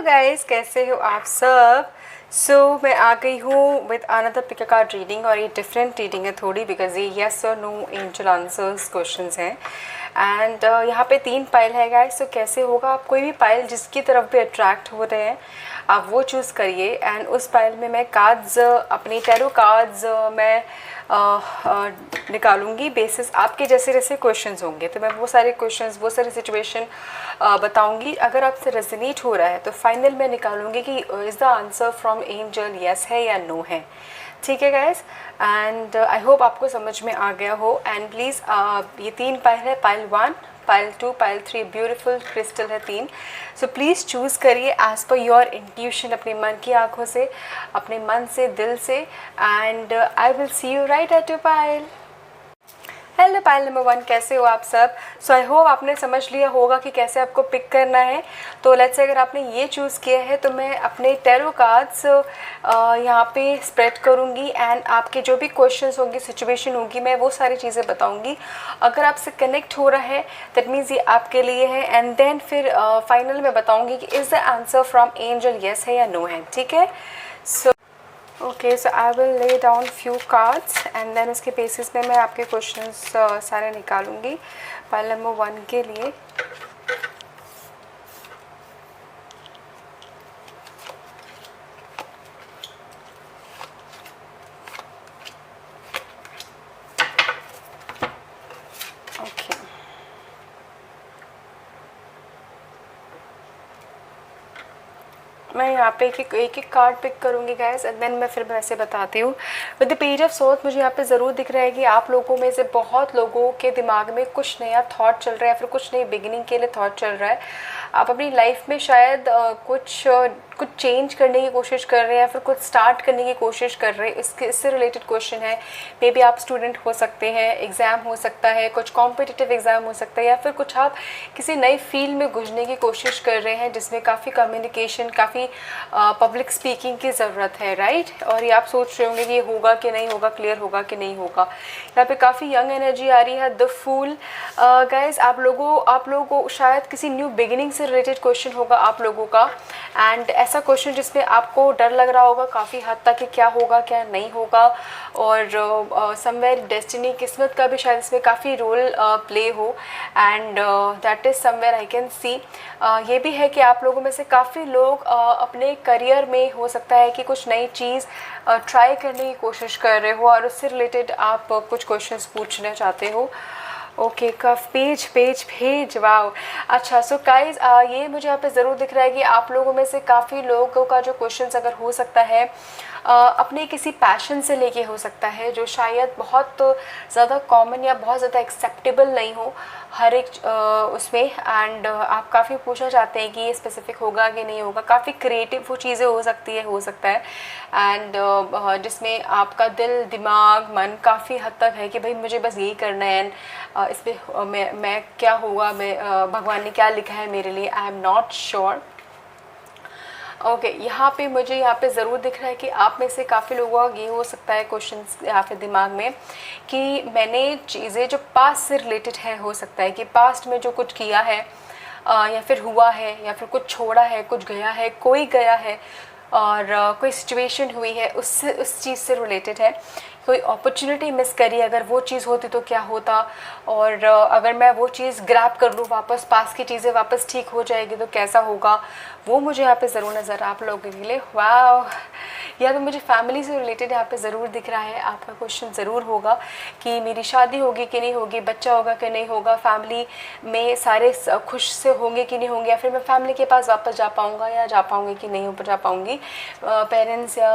Hello guys, कैसे हो आप सब। मैं आ गई हूँ with another pick card reading और ये डिफरेंट रीडिंग है थोड़ी बिकॉज ये यस और नो एंजल आंसर्स क्वेश्चंस हैं एंड यहाँ पे 3 पाइल है गाइस। तो कैसे होगा, आप कोई भी पाइल जिसकी तरफ भी अट्रैक्ट हो रहे हैं आप वो चूज़ करिए एंड उस पाइल में मैं कार्ड्स अपनी टैरो कार्ड्स मैं निकालूंगी बेसिस आपके जैसे जैसे क्वेश्चंस होंगे। तो मैं वो सारे क्वेश्चंस वो सारी सिचुएशन बताऊंगी। अगर आपसे रेजोनेट हो रहा है तो फाइनल मैं निकालूंगी कि is the answer from angel yes है या नो है। ठीक है गाइस, एंड आई होप आपको समझ में आ गया हो। एंड प्लीज़ ये 3 पाइल है, pile 1, pile 2, pile 3, beautiful crystal है 3। सो प्लीज़ चूज़ करिए एज पर योर इंट्यूशन, अपने मन की आंखों से, अपने मन से, दिल से। And I will see you right at your pile. Hello pile number 1, कैसे हो आप सब। सो आई होप आपने समझ लिया होगा कि कैसे आपको पिक करना है। तो लेट्स से अगर आपने ये चूज़ किया है तो मैं अपने टैरो कार्ड्स यहाँ पे स्प्रेड करूँगी एंड आपके जो भी क्वेश्चंस होंगे, सिचुएशन होगी, मैं वो सारी चीज़ें बताऊँगी। अगर आपसे कनेक्ट हो रहा है दैट मीन्स ये आपके लिए है एंड देन फिर फाइनल में बताऊँगी कि is the answer from angel yes है या नो है। ठीक है, so okay, so I will lay down few cards and then उसके बेसिस में मैं आपके क्वेश्चंस सारे निकालूंगी पाइल नंबर 1 के लिए। ओके, मैं यहाँ पे एक एक कार्ड पिक करूँगी गाइस एंड देन मैं फिर वैसे बताती हूँ। With the page of source मुझे यहाँ पे ज़रूर दिख रहा है कि आप लोगों में से बहुत लोगों के दिमाग में कुछ नया थॉट चल रहा है, फिर कुछ नई बिगिनिंग के लिए थॉट चल रहा है। आप अपनी लाइफ में शायद कुछ चेंज करने की कोशिश कर रहे हैं, फिर कुछ स्टार्ट करने की कोशिश कर रहे हैं। इससे रिलेटेड क्वेश्चन है। मे बी आप स्टूडेंट हो सकते हैं, एग्ज़ाम हो सकता है, कुछ कॉम्पिटिटिव एग्ज़ाम हो सकता है, या फिर कुछ आप किसी नई फील्ड में घुसने की कोशिश कर रहे हैं जिसमें काफ़ी कम्युनिकेशन, काफ़ी पब्लिक स्पीकिंग की ज़रूरत है, राइट। और ये आप सोच रहे होंगे कि ये होगा कि नहीं होगा, क्लियर होगा कि नहीं होगा। यहाँ पे काफ़ी यंग एनर्जी आ रही है, द फूल। गाइस, आप लोगों को शायद किसी न्यू बिगिनिंग से रिलेटेड क्वेश्चन होगा आप लोगों का एंड ऐसा क्वेश्चन जिसमें आपको डर लग रहा होगा काफ़ी हद तक कि क्या होगा क्या नहीं होगा। और समवेयर डेस्टिनी, किस्मत का भी शायद इसमें काफ़ी रोल प्ले हो and that is somewhere I can सी। ये भी है कि आप लोगों में से काफ़ी लोग अपने करियर में हो सकता है कि कुछ नई चीज़ ट्राई करने की कोशिश कर रहे हो और उससे रिलेटेड आप कुछ क्वेश्चंस पूछना चाहते हो। ओके, कफ पेज वाओ। अच्छा, सो गाइस, ये मुझे यहाँ पे ज़रूर दिख रहा है कि आप लोगों में से काफ़ी लोगों का जो क्वेश्चंस अगर हो सकता है अपने किसी पैशन से लेके हो सकता है जो शायद बहुत ज़्यादा कॉमन या बहुत ज़्यादा एक्सेप्टेबल नहीं हो हर एक उसमें। एंड आप काफ़ी पूछना चाहते हैं कि ये स्पेसिफिक होगा कि नहीं होगा। काफ़ी क्रिएटिव वो चीज़ें हो सकता है एंड जिसमें आपका दिल, दिमाग, मन काफ़ी हद तक है कि भाई मुझे बस यही करना है एंड इसमें मैं क्या होगा, मैं भगवान ने क्या लिखा है मेरे लिए, I am not sure. Okay, यहाँ पे मुझे यहाँ पे ज़रूर दिख रहा है कि आप में से काफ़ी लोगों का ये हो सकता है क्वेश्चन यहाँ पे दिमाग में कि मैंने चीज़ें जो पास्ट से रिलेटेड है, हो सकता है कि पास्ट में जो कुछ किया है या फिर हुआ है या फिर कुछ छोड़ा है, कुछ गया है, कोई गया है और कोई सिचुएशन हुई है उससे, उस चीज़ से रिलेटेड है। कोई अपॉर्चुनिटी मिस करी, अगर वो चीज़ होती तो क्या होता, और अगर मैं वो चीज़ ग्रैब कर लूँ वापस, पास की चीज़ें वापस ठीक हो जाएगी तो कैसा होगा, वो मुझे यहाँ पे ज़रूर नज़र आप लोगों के लिए। वाह, या तो मुझे फैमिली से रिलेटेड यहाँ पे ज़रूर दिख रहा है। आपका क्वेश्चन ज़रूर होगा कि मेरी शादी होगी कि नहीं होगी, बच्चा होगा कि नहीं होगा, फैमिली में सारे खुश से होंगे कि नहीं होंगे, या फिर मैं फैमिली के पास वापस जा पाऊँगा या जा पाऊँगी कि नहीं जा पाऊँगी, पेरेंट्स या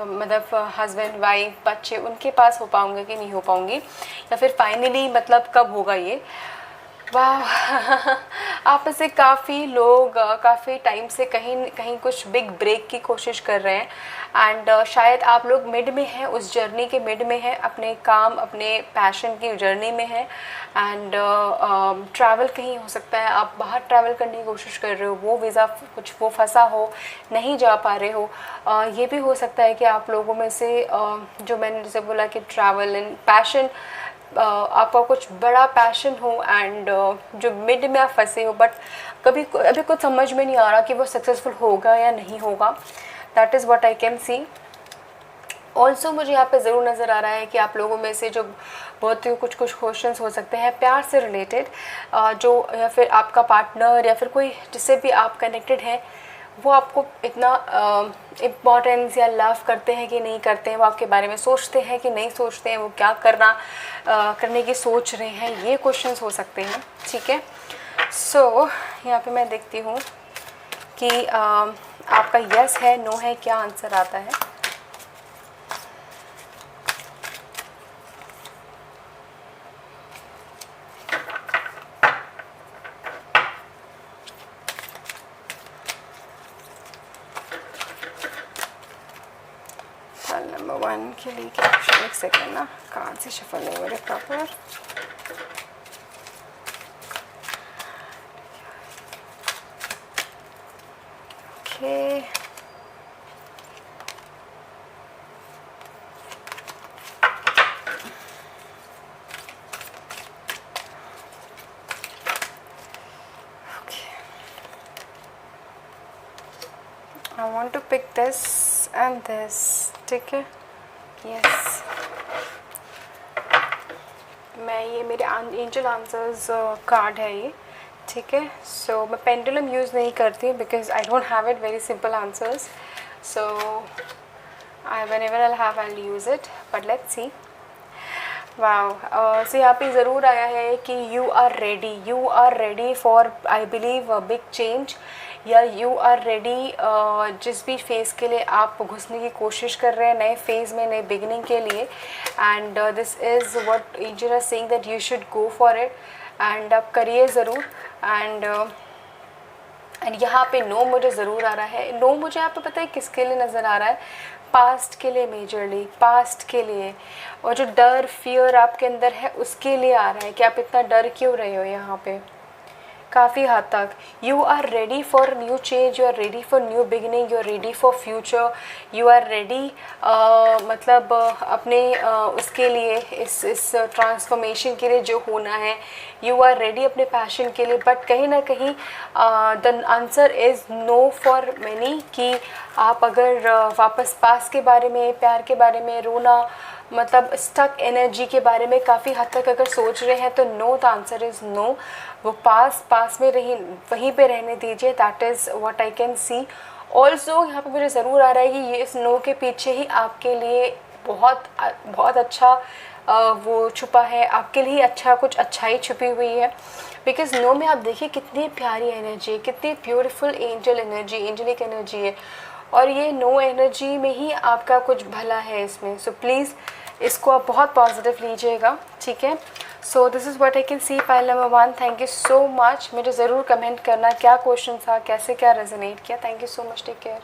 मतलब हस्बैंड वाइफ बच्चे उनके पास हो पाऊँगे कि नहीं हो पाऊँगी, या फिर फाइनली मतलब कब होगा ये। वाह, आप में से काफ़ी लोग काफ़ी टाइम से कहीं कहीं कुछ बिग ब्रेक की कोशिश कर रहे हैं एंड शायद आप लोग मिड में हैं, उस जर्नी के मिड में हैं, अपने काम, अपने पैशन की जर्नी में हैं एंड ट्रैवल कहीं हो सकता है, आप बाहर ट्रैवल करने की कोशिश कर रहे हो, वो वीज़ा कुछ वो फंसा हो, नहीं जा पा रहे हो। ये भी हो सकता है कि आप लोगों में से जो मैंने जैसे बोला कि ट्रैवल एंड पैशन आपका कुछ बड़ा पैशन हो एंड जो मिड में आप फंसे हो, बट अभी कुछ समझ में नहीं आ रहा कि वो सक्सेसफुल होगा या नहीं होगा. That is what I can see. Also मुझे यहाँ पे ज़रूर नज़र आ रहा है कि आप लोगों में से जो बहुत ही कुछ क्वेश्चंस हो सकते हैं प्यार से रिलेटेड, जो या फिर आपका पार्टनर या फिर कोई जिससे भी आप कनेक्टेड हैं, वो आपको इतना इम्पोर्टेंस या लव करते हैं कि नहीं करते हैं, वो आपके बारे में सोचते हैं कि नहीं सोचते हैं, वो क्या करने की सोच रहे हैं, ये क्वेश्चंस हो सकते हैं. ठीक है. सो यहाँ पे मैं देखती हूँ कि आपका यस है, नो है, क्या आंसर आता है. नंबर 1 के लिए क्या ऑप्शन, एक सेकेंड ना, कार्ड से शफल नहीं हो रहे proper. Okay. I want to pick this and this. ठीक है. यस, मैं ये मेरे एंजल आंसर्स कार्ड है ये. ठीक है. सो मैं पेंडुलम यूज़ नहीं करती because I don't have it very simple answers. So I whenever I have I will use it, but let's see. Wow. So यहाँ पे ज़रूर आया है कि you are ready for, I believe, a big change, या you are ready जिस भी phase के लिए आप घुसने की कोशिश कर रहे हैं, नए फेज़ में, नए बिगिनिंग के लिए. And this is what angel are saying that you should go for it. And आप करिए ज़रूर. एंड यहाँ पे नो मुझे ज़रूर आ रहा है. नो मुझे यहाँ पे पता है किसके लिए नज़र आ रहा है, पास्ट के लिए, मेजरली पास्ट के लिए. और जो डर, फियर आपके अंदर है उसके लिए आ रहा है कि आप इतना डर क्यों रहे हो यहाँ पे काफ़ी हद तक. You are ready for new change, you are ready for new beginning, you are ready for future, you are ready, मतलब अपने उसके लिए, इस ट्रांसफॉर्मेशन के लिए जो होना है. यू आर रेडी अपने पैशन के लिए. बट कहीं ना कहीं the answer is no for many, कि आप अगर वापस पास के बारे में, प्यार के बारे में, रोना, मतलब स्टक एनर्जी के बारे में काफ़ी हद तक अगर सोच रहे हैं तो no, the answer is no. वो पास में वहीं पे रहने दीजिए. That is what I can see. Also यहाँ पे मुझे ज़रूर आ रहा है कि ये इस नो के पीछे ही आपके लिए बहुत अच्छा वो छुपा है, आपके लिए अच्छा कुछ अच्छाई छुपी हुई है. बिकॉज नो में आप देखिए कितनी प्यारी एनर्जी, कितनी ब्यूटीफुल एंजलिक एनर्जी है. और ये नो एनर्जी में ही आपका कुछ भला है इसमें. सो प्लीज़ इसको आप बहुत पॉजिटिव लीजिएगा. ठीक है. So this is what I can C. Pile number 1, thank you so much. मुझे ज़रूर कमेंट करना क्या क्वेश्चन था, कैसे क्या रेजोनेट किया. Thank you so much. Take care.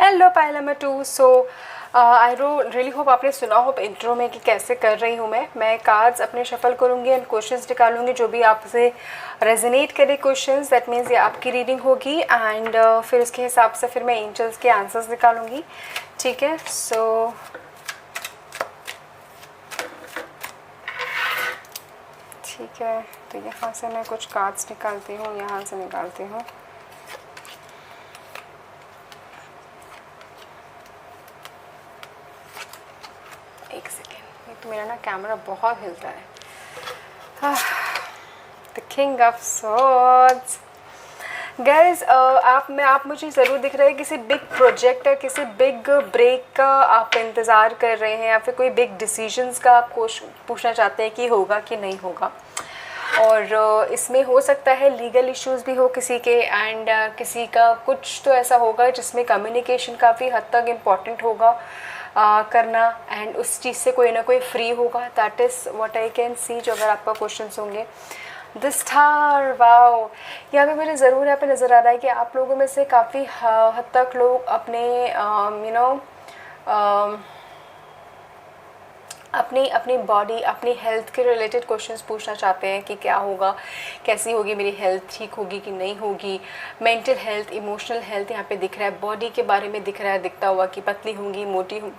Hello pile number 2. So I really hope आपने सुना हो इंट्रो में कि कैसे कर रही हूँ मैं कार्ड्स अपने शफल करूँगी एंड क्वेश्चंस निकालूंगी जो भी आपसे रेजोनेट करे क्वेश्चंस. दैट मीन्स ये आपकी रीडिंग होगी. एंड फिर उसके हिसाब से फिर मैं एंजल्स के आंसर्स निकालूंगी. ठीक है. सो ठीक है. तो यहाँ से मैं कुछ कार्ड्स निकालती हूँ, यहाँ से निकालती हूँ. एक सेकेंड, तो मेरा ना कैमरा बहुत हिलता है. The king of swords. Guys आप मुझे ज़रूर दिख रहा है किसी बिग प्रोजेक्ट या किसी बिग ब्रेक का आप इंतज़ार कर रहे हैं, या फिर कोई बिग डिसीजंस का आप पूछना चाहते हैं कि होगा कि नहीं होगा. और इसमें हो सकता है लीगल इश्यूज़ भी हो किसी के. एंड किसी का कुछ तो ऐसा होगा जिसमें कम्युनिकेशन काफ़ी हद तक इम्पॉर्टेंट होगा करना. एंड उस चीज़ से कोई ना कोई फ्री होगा. That is what I can सी. जो अगर आपका क्वेश्चंस होंगे. The star. वाओ. यहाँ पे मुझे ज़रूर यहाँ पे नज़र आ रहा है कि आप लोगों में से काफ़ी हद तक लोग अपने अपनी अपनी बॉडी, अपनी हेल्थ के रिलेटेड क्वेश्चंस पूछना चाहते हैं कि क्या होगा, कैसी होगी मेरी हेल्थ, ठीक होगी कि नहीं होगी। मेंटल हेल्थ, इमोशनल हेल्थ यहाँ पे दिख रहा है। बॉडी के बारे में दिख रहा है, दिखता हुआ कि पतली होंगी,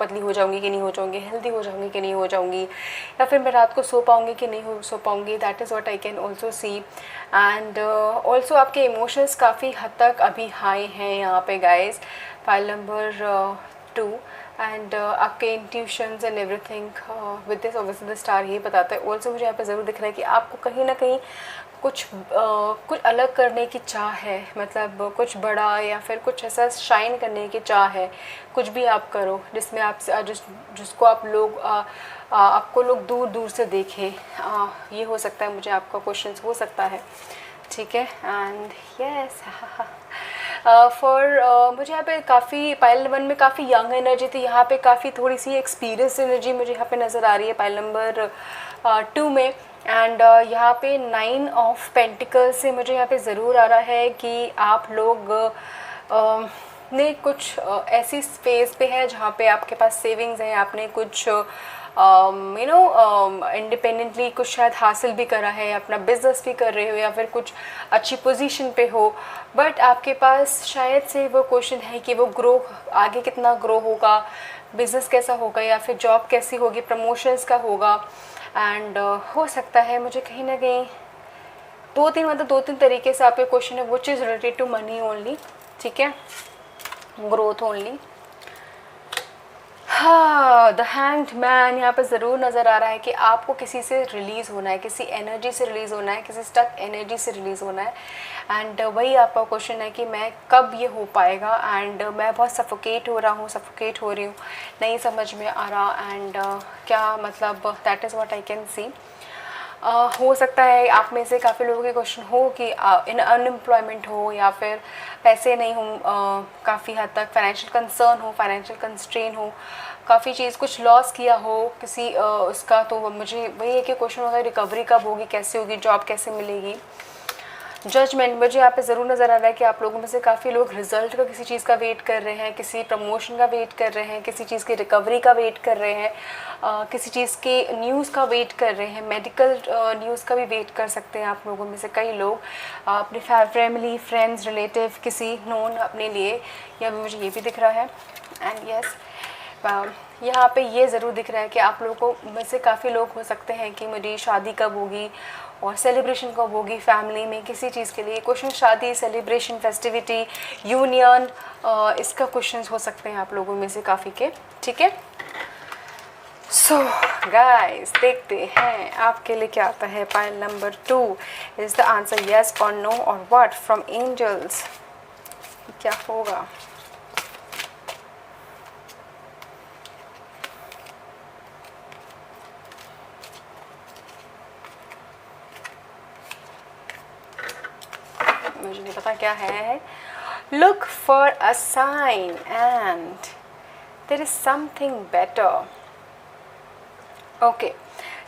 पतली हो जाऊंगी कि नहीं हो जाऊंगी, हेल्दी हो जाऊंगी कि नहीं हो जाऊंगी, या फिर मैं रात को सो पाऊंगी कि नहीं सो पाऊंगी। That is what I can also see. And also आपके इमोशंस काफ़ी हद तक अभी हाई हैं यहाँ पे गाइज, फाइल नंबर 2। एंड आपके intuitions and everything with this obviously the star ये बताता है। ऑल्सो मुझे यहाँ पे ज़रूर दिख रहा है कि आपको कहीं ना कहीं कुछ अलग करने की चाह है, मतलब कुछ बड़ा या फिर कुछ ऐसा शाइन करने की चाह है। कुछ भी आप करो जिसमें आप जिसको आप लोग आपको लोग दूर दूर से देखें, ये हो सकता है। मुझे आपका क्वेश्चन हो सकता है, ठीक है। एंड यस मुझे यहाँ पे काफ़ी पाइल 1 में काफ़ी यंग एनर्जी थी, यहाँ पे काफ़ी थोड़ी सी एक्सपीरियंस एनर्जी मुझे यहाँ पे नज़र आ रही है पाइल नंबर 2 में। एंड यहाँ पे 9 ऑफ पेंटिकल्स से मुझे यहाँ पे ज़रूर आ रहा है कि आप लोग ने कुछ ऐसी स्पेस पे है जहाँ पे आपके पास सेविंग्स हैं, आपने कुछ इंडिपेंडेंटली कुछ शायद हासिल भी करा है, अपना बिजनेस भी कर रहे हो या फिर कुछ अच्छी पोजीशन पे हो, बट आपके पास शायद से वो क्वेश्चन है कि वो ग्रो आगे कितना ग्रो होगा, बिज़नेस कैसा होगा या फिर जॉब कैसी होगी, प्रमोशंस का होगा। एंड हो सकता है मुझे कहीं ना कहीं दो तीन तरीके से आपके क्वेश्चन है, which is related to money only, ठीक है, ग्रोथ ओनली। हाँ, द हैंग्ड मैन यहाँ पे ज़रूर नज़र आ रहा है कि आपको किसी से रिलीज़ होना है, किसी एनर्जी से रिलीज़ होना है, किसी स्टक एनर्जी से रिलीज़ होना है। एंड वही आपका क्वेश्चन है कि मैं कब ये हो पाएगा। एंड मैं बहुत सफोकेट हो रहा हूँ, सफोकेट हो रही हूँ, नहीं समझ में आ रहा। एंड क्या मतलब, that is what I can सी। हो सकता है आप में से काफ़ी लोगों के क्वेश्चन हो कि इन अनएम्प्लॉयमेंट हो या फिर पैसे नहीं हो, काफ़ी हद तक फाइनेंशियल कंसर्न हो, फाइनेंशियल कंस्ट्रेन हो, काफ़ी चीज़ कुछ लॉस किया हो किसी उसका। तो मुझे वही है कि क्वेश्चन होगा रिकवरी कब होगी, कैसे होगी, जॉब कैसे मिलेगी। जजमेंट मुझे यहाँ पे ज़रूर नज़र आ रहा है कि आप लोगों में से काफ़ी लोग रिज़ल्ट का किसी चीज़ का वेट कर रहे हैं, किसी प्रमोशन का वेट कर रहे हैं, किसी चीज़ की रिकवरी का वेट कर रहे हैं, किसी चीज़ के न्यूज़ का वेट कर रहे हैं, मेडिकल न्यूज़ का भी वेट कर सकते हैं आप लोगों में से कई लोग, अपने फैमिली, फ्रेंड्स, रिलेटिव, किसी नोन अपने लिए, या मुझे ये भी दिख रहा है। एंड यस यहाँ पे ये ज़रूर दिख रहा है कि आप लोगों में से काफ़ी लोग हो सकते हैं कि मेरी शादी कब होगी और सेलिब्रेशन कब होगी फैमिली में किसी चीज़ के लिए। क्वेश्चन शादी, सेलिब्रेशन, फेस्टिविटी, यूनियन, इसका क्वेश्चंस हो सकते हैं आप लोगों में से काफ़ी के, ठीक है। सो गाइस देखते हैं आपके लिए क्या आता है। Pile number 2 is the answer yes और नो और व्हाट फ्रॉम एंजल्स, क्या होगा। मुझे नहीं पता क्या है। Look for a sign and there is something better. Okay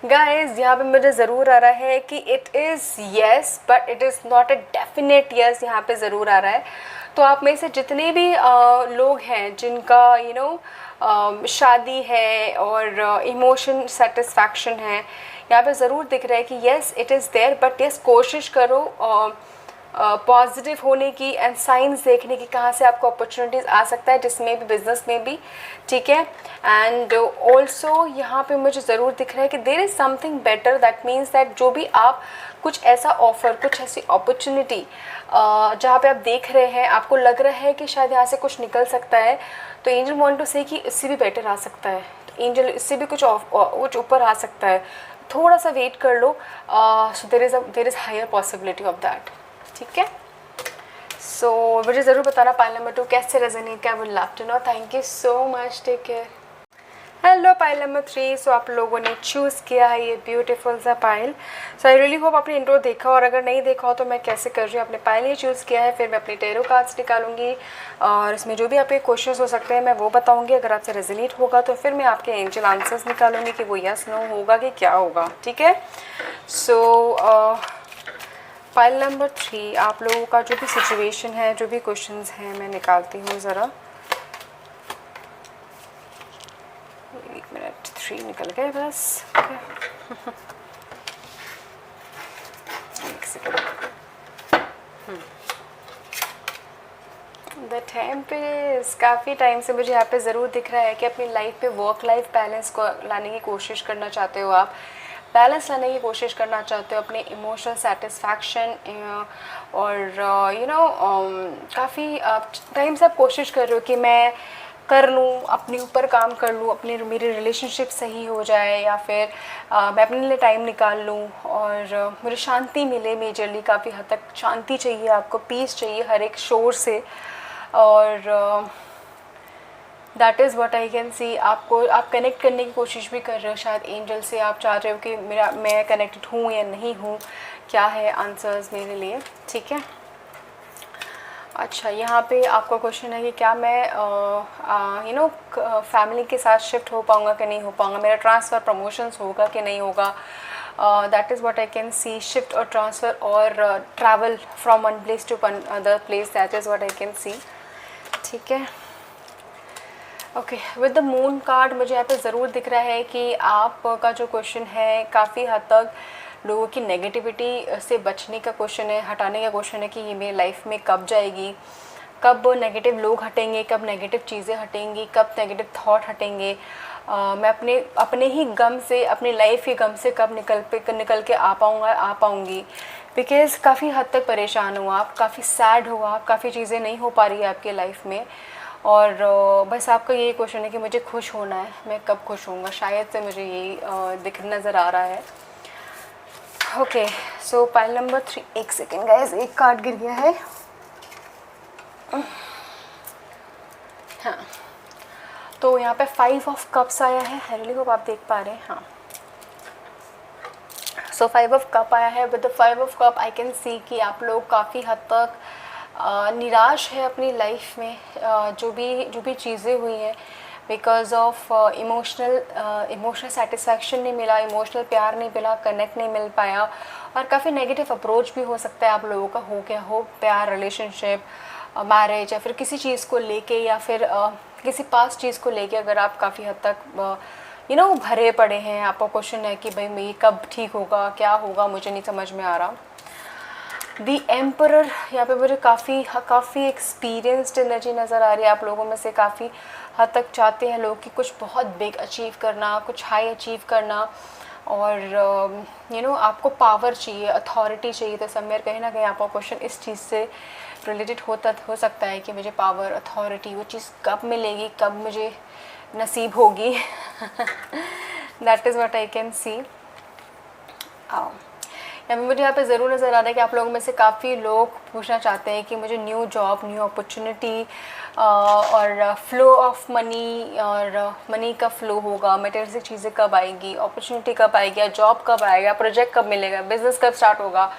guys, यहाँ पे मुझे ज़रूर आ रहा है कि it is yes but it is not a definite yes, यहाँ पे ज़रूर आ रहा है। तो आप में से जितने भी लोग हैं जिनका शादी है और इमोशन सेटिस्फैक्शन है, यहाँ पे ज़रूर दिख रहा है कि yes it is there, but yes कोशिश करो पॉजिटिव होने की एंड साइंस देखने की, कहाँ से आपको अपॉर्चुनिटीज़ आ सकता है, जिसमें भी, बिजनेस में भी, ठीक है। एंड ऑल्सो यहाँ पे मुझे ज़रूर दिख रहा है कि there is something better, that means that जो भी आप कुछ ऐसा ऑफ़र, कुछ ऐसी अपॉर्चुनिटी जहाँ पे आप देख रहे हैं, आपको लग रहा है कि शायद यहाँ से कुछ निकल सकता है, तो एंजल वांट टू से कि इससे भी बेटर आ सकता है, एंजल इससे भी कुछ ऊपर आ सकता है, थोड़ा सा वेट कर लो। So there is higher possibility of that, ठीक है। सो मुझे ज़रूर बताना पाइल नंबर 2 कैसे रेजोनेट किया, would love to know. Thank you so much, take care. Hello pile number 3, so आप लोगों ने चूज़ किया है ये ब्यूटीफुल सा pile. So I really hope आपने इंट्रो देखा, और अगर नहीं देखा हो तो मैं कैसे कर रही हूँ, आपने पाइल ये चूज़ किया है, फिर मैं अपने टेरो कार्ड्स निकालूंगी और इसमें जो भी आपके क्वेश्चंस हो सकते हैं मैं वो बताऊंगी। अगर आपसे रेजोनेट होगा तो फिर मैं आपके एंजल आंसर्स निकालूंगी कि वो यस नो होगा कि क्या होगा, ठीक है। सो पाइल नंबर 3 आप लोगों का जो भी सिचुएशन है, जो भी क्वेश्चंस हैं, मैं निकालती हूँ ज़रा, 1 मिनट। 3 निकल गए बस। एक सेकेंड। द टेम्परेस, काफ़ी टाइम से मुझे यहाँ पे ज़रूर दिख रहा है कि अपनी लाइफ पे वर्क लाइफ बैलेंस को लाने की कोशिश करना चाहते हो आप, बैलेंस लाने की कोशिश करना चाहते हो, अपने इमोशनल सेटिस्फैक्शन और काफ़ी टाइम से आप कोशिश कर रहे हो कि मैं कर लूँ, अपने ऊपर काम कर लूँ, अपने मेरी रिलेशनशिप सही हो जाए, या फिर मैं अपने लिए टाइम निकाल लूँ और मुझे शांति मिले। मेजरली काफ़ी हद तक शांति चाहिए आपको, पीस चाहिए हर एक शोर से, और that is what I can सी। आपको आप कनेक्ट करने की कोशिश भी कर रहे हो शायद एंजल से, आप चाह रहे हो कि मैं कनेक्टेड हूँ या नहीं हूँ, क्या है आंसर्स मेरे लिए, ठीक है। अच्छा, यहाँ पे आपका क्वेश्चन है कि क्या मैं फैमिली के साथ शिफ्ट हो पाऊँगा कि नहीं हो पाऊँगा, मेरा ट्रांसफ़र प्रमोशंस होगा कि नहीं होगा। That is what I can see, shift और ट्रांसफ़र और travel from one place to other place, that is what I can see, ठीक है। Okay, with the moon card मुझे यहाँ पे ज़रूर दिख रहा है कि आपका जो क्वेश्चन है काफ़ी हद तक लोगों की नेगेटिविटी से बचने का क्वेश्चन है, हटाने का क्वेश्चन है कि ये मेरी लाइफ में कब जाएगी, कब नेगेटिव लोग हटेंगे, कब नेगेटिव चीज़ें हटेंगी, कब नेगेटिव थॉट हटेंगे। मैं अपने ही गम से, अपनी लाइफ के गम से कब निकल के आ पाऊँगी, बिकॉज़ काफ़ी हद तक परेशान हो आप, काफ़ी सैड हो आप, काफ़ी चीज़ें नहीं हो पा रही है आपके लाइफ में, और बस आपका यही क्वेश्चन है कि मुझे खुश होना है, मैं कब खुश होऊंगा, शायद से मुझे यही दिख नज़र आ रहा है। ओके, सो पाइल नंबर 3, एक सेकेंड गाइस, एक कार्ड गिर गया है। हाँ, तो यहाँ पे 5 ऑफ कप्स आया है, आई रियली होप आप देख पा रहे हैं। हाँ, सो 5 ऑफ कप आया है। With the 5 of cup I can सी कि आप लोग काफ़ी हद तक निराश है अपनी लाइफ में, जो भी चीज़ें हुई हैं, बिकॉज ऑफ इमोशनल सेटिस्फैक्शन नहीं मिला, इमोशनल प्यार नहीं मिला, कनेक्ट नहीं मिल पाया, और काफ़ी नेगेटिव अप्रोच भी हो सकता है आप लोगों का, हो गया हो प्यार, रिलेशनशिप, मैरिज, या फिर किसी चीज़ को लेके, या फिर किसी पास चीज़ को लेके अगर आप काफ़ी हद तक भरे पड़े हैं, आपका क्वेश्चन है कि भाई मैं कब ठीक होगा, क्या होगा, मुझे नहीं समझ में आ रहा। दी एम्परर, यहाँ पे मुझे काफ़ी एक्सपीरियंस्ड एनर्जी नज़र आ रही है। आप लोगों में से काफ़ी हद तक चाहते हैं लोग कि कुछ बहुत बिग अचीव करना, कुछ हाई अचीव करना, और आपको पावर चाहिए, अथॉरिटी चाहिए। तो समवेयर कहीं ना कहीं आपका क्वेश्चन इस चीज़ से रिलेटेड हो सकता है कि मुझे पावर, अथॉरिटी, वो चीज़ कब मिलेगी, कब मुझे नसीब होगी। That is what I can सी। मुझे यहाँ पे ज़रूर नज़र आ रहा है कि आप लोगों में से काफ़ी लोग पूछना चाहते हैं कि मुझे न्यू जॉब, न्यू अपॉर्चुनिटी और फ्लो ऑफ मनी, और मनी का फ्लो होगा, मटेरियलिस्टिक चीज़ें कब आएगी, अपॉर्चुनिटी कब आएगी, जॉब कब आएगा, प्रोजेक्ट कब मिलेगा, बिज़नेस कब स्टार्ट होगा,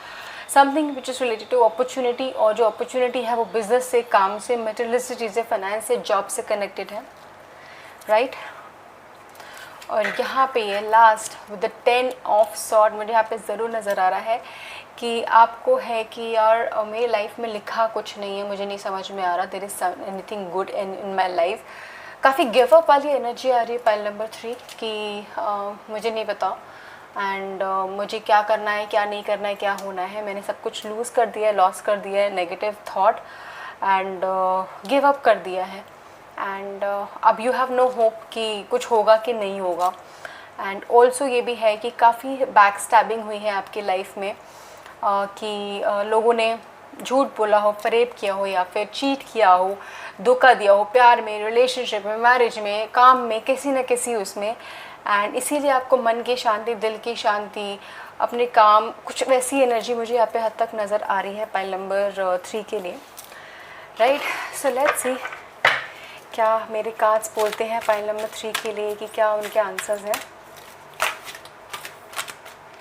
something which is related to opportunity. और जो अपॉर्चुनिटी है वो बिज़नेस से, काम से, मटेरियलिस्टिक चीज़ें, फाइनेंस से, जॉब से कनेक्टेड है, राइट। और यहाँ पे ये last with the 10 of sword मुझे यहाँ पे ज़रूर नज़र आ रहा है कि आपको है कि यार मेरी लाइफ में लिखा कुछ नहीं है, मुझे नहीं समझ में आ रहा, there is anything good in my life. काफ़ी गिव अप वाली एनर्जी आ रही है पाइल नंबर 3 कि मुझे नहीं पता, एंड मुझे क्या करना है, क्या नहीं करना है, क्या होना है, मैंने सब कुछ लूज़ कर दिया है, लॉस कर दिया है, negative thought, and give up कर दिया है, एंड अब यू हैव नो होप कि कुछ होगा कि नहीं होगा। एंड ऑल्सो ये भी है कि काफ़ी बैक स्टैबिंग हुई है आपकी लाइफ में, कि लोगों ने झूठ बोला हो, फरेब किया हो, या फिर चीट किया हो, धोखा दिया हो, प्यार में, रिलेशनशिप में, मैरिज में, काम में, किसी न किसी उसमें। एंड इसीलिए आपको मन की शांति, दिल की शांति, अपने काम, कुछ वैसी एनर्जी मुझे यहाँ पे हद तक नज़र आ रही है पाइल नंबर 3 के लिए, राइट। सो लेट्स सी क्या मेरे कार्ड्स बोलते हैं पाइल नंबर 3 के लिए, कि क्या उनके आंसर्स हैं,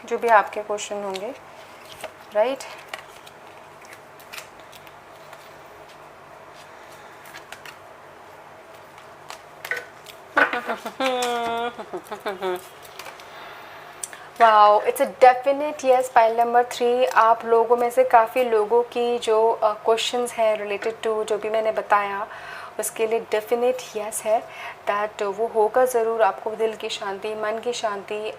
जो भी आपके क्वेश्चन होंगे, right. Wow, it's a definite yes pile number 3। आप लोगों में से काफ़ी लोगों की जो क्वेश्चंस हैं रिलेटेड टू जो भी मैंने बताया, उसके लिए डेफिनेट यस है दैट वो होगा ज़रूर। आपको दिल की शांति, मन की शांति,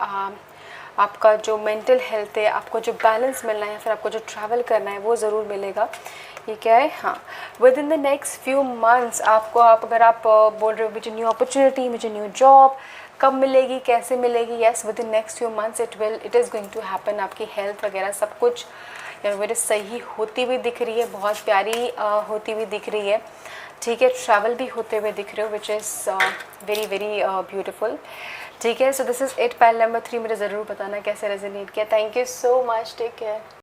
आपका जो मेंटल हेल्थ है, आपको जो बैलेंस मिलना है या फिर आपको जो ट्रैवल करना है वो ज़रूर मिलेगा। ये क्या है, हाँ, within the next few months आपको, अगर आप बोल रहे हो मुझे न्यू अपॉर्चुनिटी, मुझे न्यू जॉब कब मिलेगी, कैसे मिलेगी, yes within next few months it is going to happen. आपकी हेल्थ वगैरह सब कुछ मेरे सही होती हुई दिख रही है, बहुत प्यारी होती हुई दिख रही है, ठीक है। ट्रैवल भी होते हुए दिख रहे हो which is very very beautiful, ठीक है। So this is it, pile number 3 मुझे ज़रूर बताना कैसे रेजोनेट किया। Thank you so much, take care.